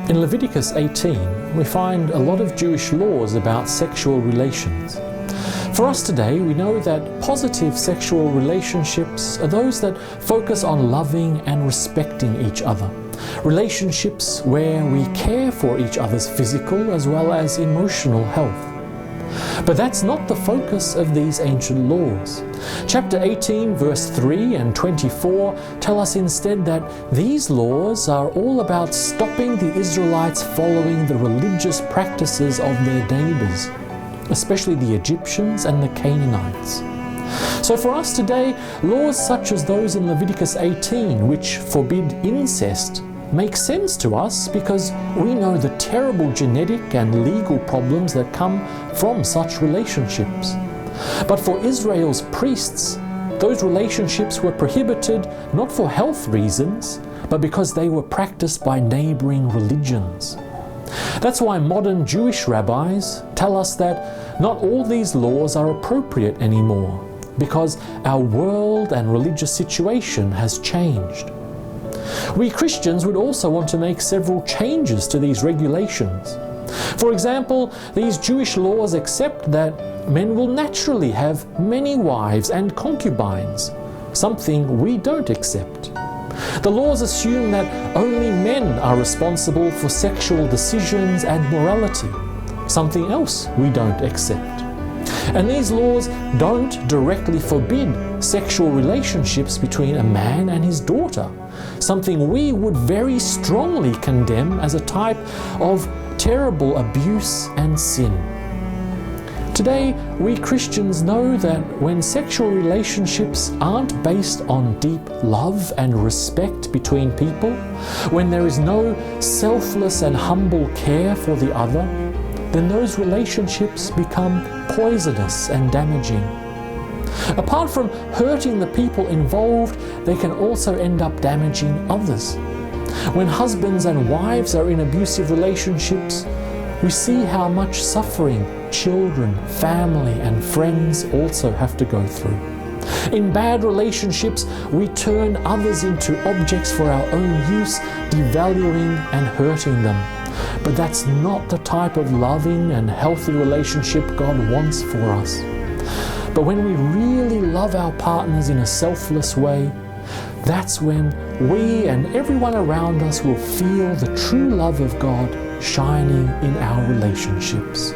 In Leviticus 18, we find a lot of Jewish laws about sexual relations. For us today, we know that positive sexual relationships are those that focus on loving and respecting each other. Relationships where we care for each other's physical as well as emotional health. But that's not the focus of these ancient laws. Chapter 18, verse 3 and 24 tell us instead that these laws are all about stopping the Israelites following the religious practices of their neighbors, especially the Egyptians and the Canaanites. So for us today, laws such as those in Leviticus 18, which forbid incest, make sense to us because we know the terrible genetic and legal problems that come from such relationships. But for Israel's priests, those relationships were prohibited not for health reasons, but because they were practiced by neighboring religions. That's why modern Jewish rabbis tell us that not all these laws are appropriate anymore, because our world and religious situation has changed. We Christians would also want to make several changes to these regulations. For example, these Jewish laws accept that men will naturally have many wives and concubines, something we don't accept. The laws assume that only men are responsible for sexual decisions and morality, something else we don't accept. And these laws don't directly forbid sexual relationships between a man and his daughter, something we would very strongly condemn as a type of terrible abuse and sin. Today, we Christians know that when sexual relationships aren't based on deep love and respect between people, when there is no selfless and humble care for the other, then those relationships become poisonous and damaging. Apart from hurting the people involved, they can also end up damaging others. When husbands and wives are in abusive relationships, we see how much suffering children, family, and friends also have to go through. In bad relationships, we turn others into objects for our own use, devaluing and hurting them. But that's not the type of loving and healthy relationship God wants for us. But when we really love our partners in a selfless way, that's when we and everyone around us will feel the true love of God shining in our relationships.